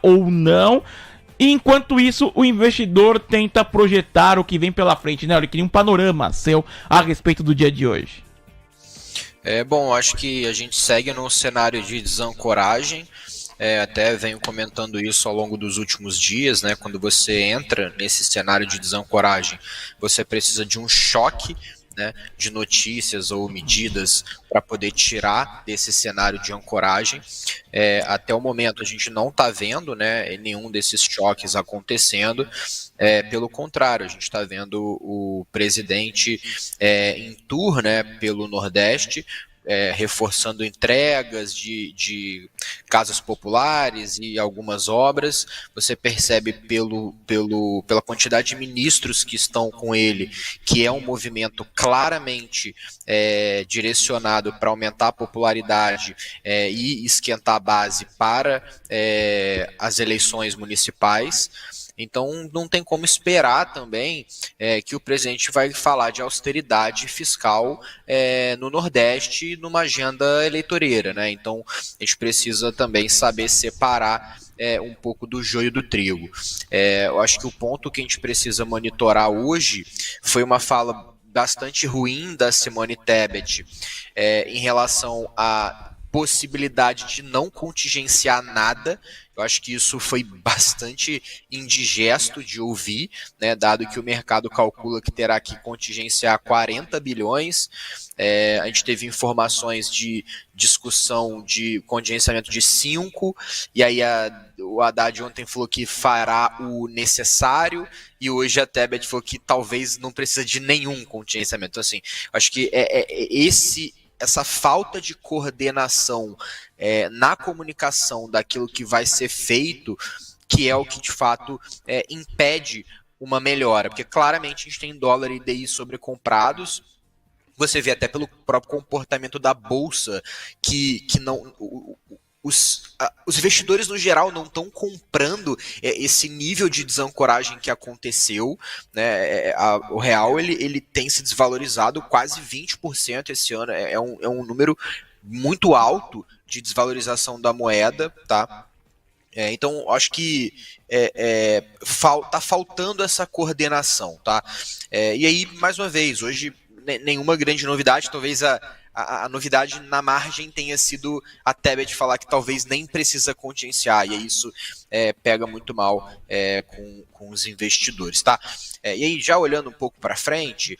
ou não. E enquanto isso, o investidor tenta projetar o que vem pela frente, né? Ele cria um panorama seu a respeito do dia de hoje. Bom, acho que a gente segue num cenário de desancoragem. Até venho comentando isso ao longo dos últimos dias, né? Quando você entra nesse cenário de desancoragem, você precisa de um choque, né, de notícias ou medidas para poder tirar desse cenário de ancoragem. Até o momento a gente não está vendo, né, nenhum desses choques acontecendo. Pelo contrário, a gente está vendo o presidente em tour, né, pelo Nordeste, reforçando entregas de casas populares e algumas obras. Você percebe pela quantidade de ministros que estão com ele, que é um movimento claramente direcionado para aumentar a popularidade e esquentar a base para as eleições municipais. Então não tem como esperar também que o presidente vai falar de austeridade fiscal no Nordeste numa agenda eleitoreira, né? Então a gente precisa também saber separar um pouco do joio do trigo. Eu acho que o ponto que a gente precisa monitorar hoje foi uma fala bastante ruim da Simone Tebet em relação à possibilidade de não contingenciar nada. Eu acho que isso foi bastante indigesto de ouvir, né, dado que o mercado calcula que terá que contingenciar 40 bilhões. A gente teve informações de discussão de contingenciamento de 5, e aí o Haddad ontem falou que fará o necessário, e hoje a Tebet falou que talvez não precisa de nenhum contingenciamento. Então, assim, acho que essa falta de coordenação na comunicação daquilo que vai ser feito, que é o que de fato impede uma melhora, porque claramente a gente tem dólar e DI sobrecomprados. Você vê até pelo próprio comportamento da bolsa que não... Os investidores no geral não estão comprando esse nível de desancoragem que aconteceu, né? O real ele tem se desvalorizado quase 20% esse ano. É um número muito alto de desvalorização da moeda, tá? Então acho que tá faltando essa coordenação, tá? E aí, mais uma vez, hoje nenhuma grande novidade, talvez a novidade na margem tenha sido a Tebet falar que talvez nem precisa contingenciar, e aí isso pega muito mal com os investidores, tá? E aí, já olhando um pouco para frente,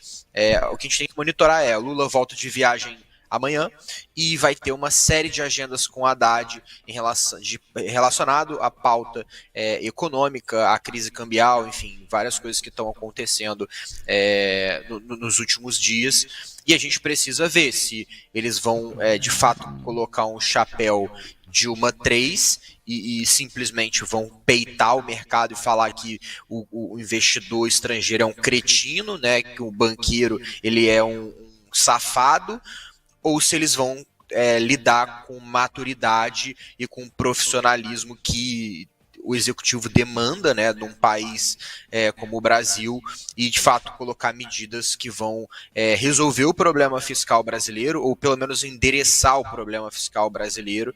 o que a gente tem que monitorar o Lula volta de viagem amanhã e vai ter uma série de agendas com Haddad relacionado à pauta econômica, à crise cambial, enfim, várias coisas que estão acontecendo nos últimos dias, e a gente precisa ver se eles vão de fato colocar um chapéu Dilma 3 e simplesmente vão peitar o mercado e falar que o investidor estrangeiro é um cretino, né, que o banqueiro ele é um safado, ou se eles vão lidar com maturidade e com profissionalismo que o executivo demanda, né, num país como o Brasil, e de fato colocar medidas que vão resolver o problema fiscal brasileiro, ou pelo menos endereçar o problema fiscal brasileiro.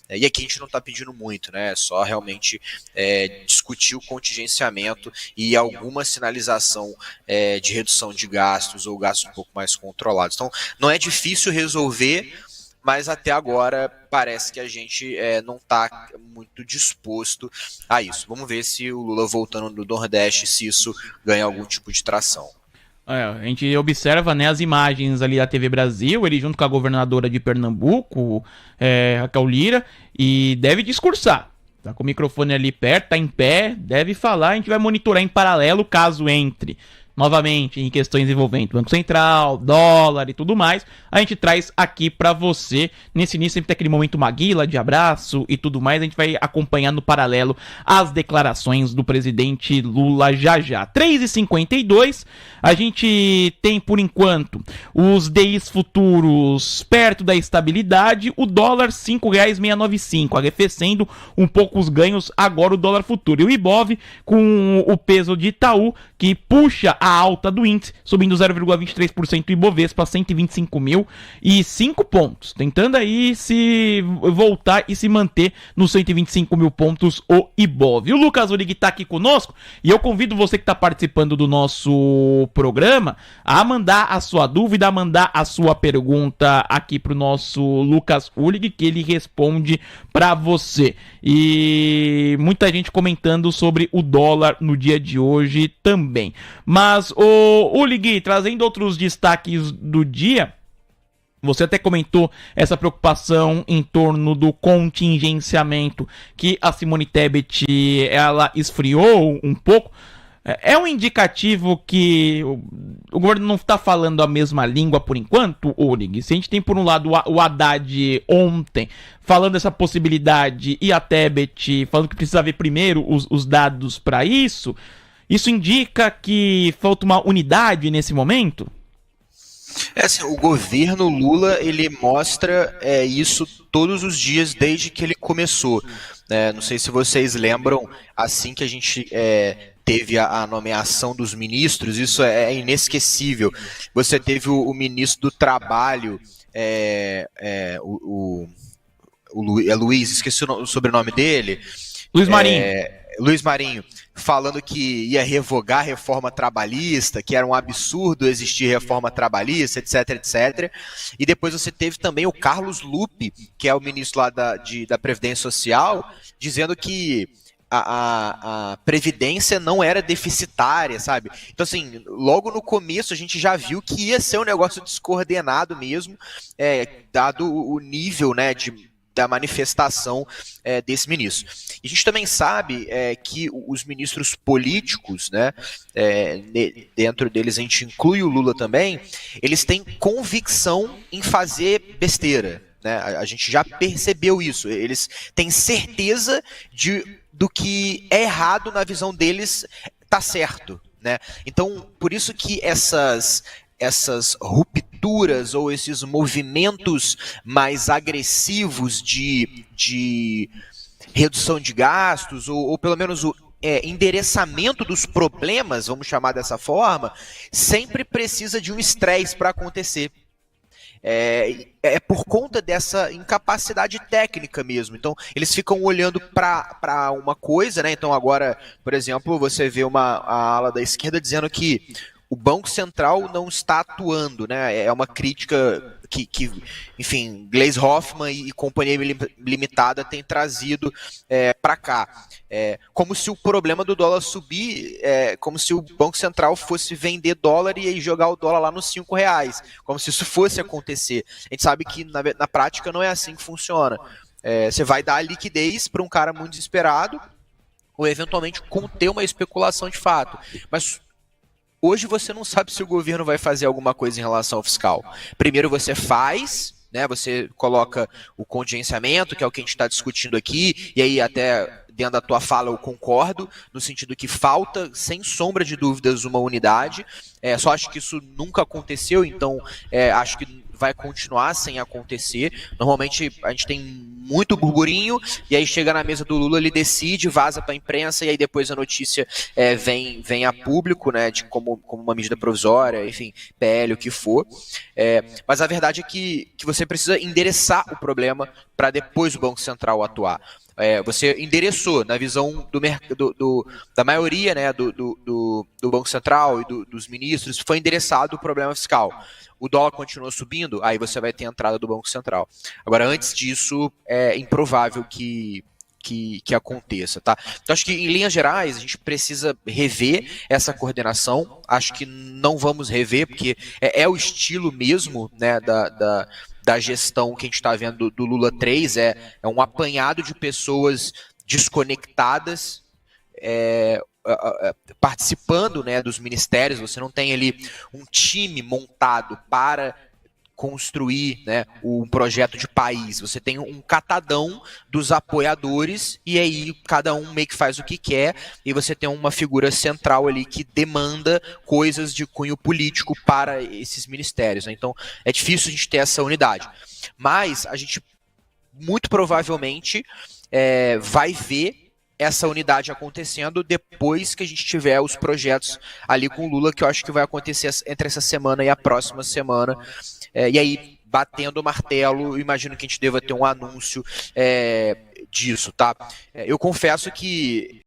E aqui a gente não está pedindo muito, né, é só realmente discutir o contingenciamento e alguma sinalização de redução de gastos ou gastos um pouco mais controlados. Então não é difícil resolver, mas até agora parece que a gente não está muito disposto a isso. Vamos ver se o Lula voltando do Nordeste, se isso ganha algum tipo de tração. A gente observa, né, as imagens ali da TV Brasil, ele junto com a governadora de Pernambuco, Raquel Lira, e deve discursar. Tá com o microfone ali perto, tá em pé, deve falar, a gente vai monitorar em paralelo caso entre. Novamente, em questões envolvendo Banco Central, dólar e tudo mais, a gente traz aqui pra você. Nesse início sempre tem aquele momento Maguila, de abraço e tudo mais. A gente vai acompanhar no paralelo as declarações do presidente Lula já já. 3h52, a gente tem por enquanto os DIs futuros perto da estabilidade, o dólar R$ 5,695, arrefecendo um pouco os ganhos agora o dólar futuro. E o Ibov com o peso de Itaú, que puxa a alta do índice, subindo 0,23% o Ibovespa, 125.005 pontos, tentando aí se voltar e se manter nos 125 mil pontos o Ibov. E o Lucas Urig tá aqui conosco, e eu convido você que tá participando do nosso programa a mandar a sua dúvida, a mandar a sua pergunta aqui pro nosso Lucas Urig, que ele responde para você. E muita gente comentando sobre o dólar no dia de hoje também. Mas, o Ulig, trazendo outros destaques do dia, você até comentou essa preocupação em torno do contingenciamento, que a Simone Tebet, ela esfriou um pouco. É um indicativo que o governo não está falando a mesma língua por enquanto, Urig? Se a gente tem por um lado o Haddad ontem falando essa possibilidade e a Tebet falando que precisa ver primeiro os dados para isso indica que falta uma unidade nesse momento? Assim, o governo Lula, ele mostra isso todos os dias desde que ele começou. Não sei se vocês lembram, assim que a gente teve a nomeação dos ministros, isso é inesquecível. Você teve o ministro do Trabalho, Luiz, esqueci o sobrenome dele. Luiz Marinho. Luiz Marinho, falando que ia revogar a reforma trabalhista, que era um absurdo existir reforma trabalhista, etc, etc. E depois você teve também o Carlos Lupe, que é o ministro lá da Previdência Social, dizendo que a Previdência não era deficitária, sabe? Então, assim, logo no começo a gente já viu que ia ser um negócio descoordenado mesmo, dado o nível, né, da manifestação desse ministro. E a gente também sabe que os ministros políticos, né, dentro deles a gente inclui o Lula também, eles têm convicção em fazer besteira. Né? A gente já percebeu isso. Eles têm certeza do que é errado na visão deles tá certo. Né? Então, por isso que essas rupturas ou esses movimentos mais agressivos de redução de gastos, ou pelo menos o endereçamento dos problemas, vamos chamar dessa forma, sempre precisa de um estresse para acontecer. É por conta dessa incapacidade técnica mesmo. Então, eles ficam olhando para uma coisa, né? Então, agora, por exemplo, você vê a ala da esquerda dizendo que o Banco Central não está atuando, né? É uma crítica que enfim, Gleisi Hoffmann e Companhia Limitada têm trazido para cá. Como se o problema do dólar subir, como se o Banco Central fosse vender dólar e aí jogar o dólar lá nos R$5, como se isso fosse acontecer. A gente sabe que na prática não é assim que funciona. Você vai dar liquidez para um cara muito desesperado ou eventualmente conter uma especulação de fato. Mas hoje você não sabe se o governo vai fazer alguma coisa em relação ao fiscal. Primeiro você faz, né? Você coloca o contingenciamento, que é o que a gente está discutindo aqui, e aí até dentro da tua fala eu concordo, no sentido que falta, sem sombra de dúvidas, uma unidade. Só acho que isso nunca aconteceu, então acho que vai continuar sem acontecer. Normalmente a gente tem muito burburinho, e aí chega na mesa do Lula, ele decide, vaza para a imprensa, e aí depois a notícia vem a público, né, como uma medida provisória, enfim, PL, o que for. Mas a verdade é que você precisa endereçar o problema para depois o Banco Central atuar. Você endereçou, na visão da maioria, né, do Banco Central e dos ministros, foi endereçado o problema fiscal. O dólar continua subindo, aí você vai ter a entrada do Banco Central. Agora, antes disso, é improvável que aconteça, tá? Então, acho que, em linhas gerais, a gente precisa rever essa coordenação. Acho que não vamos rever, porque é o estilo mesmo, né, da gestão que a gente está vendo do Lula 3, é um apanhado de pessoas desconectadas, participando, né, dos ministérios. Você não tem ali um time montado para construir, né, um projeto de país. Você tem um catadão dos apoiadores, e aí cada um meio que faz o que quer, e você tem uma figura central ali que demanda coisas de cunho político para esses ministérios, né? Então é difícil a gente ter essa unidade, mas a gente muito provavelmente vai ver essa unidade acontecendo depois que a gente tiver os projetos ali com o Lula, que eu acho que vai acontecer entre essa semana e a próxima semana. E aí, batendo o martelo, imagino que a gente deva ter um anúncio disso, tá? Eu confesso que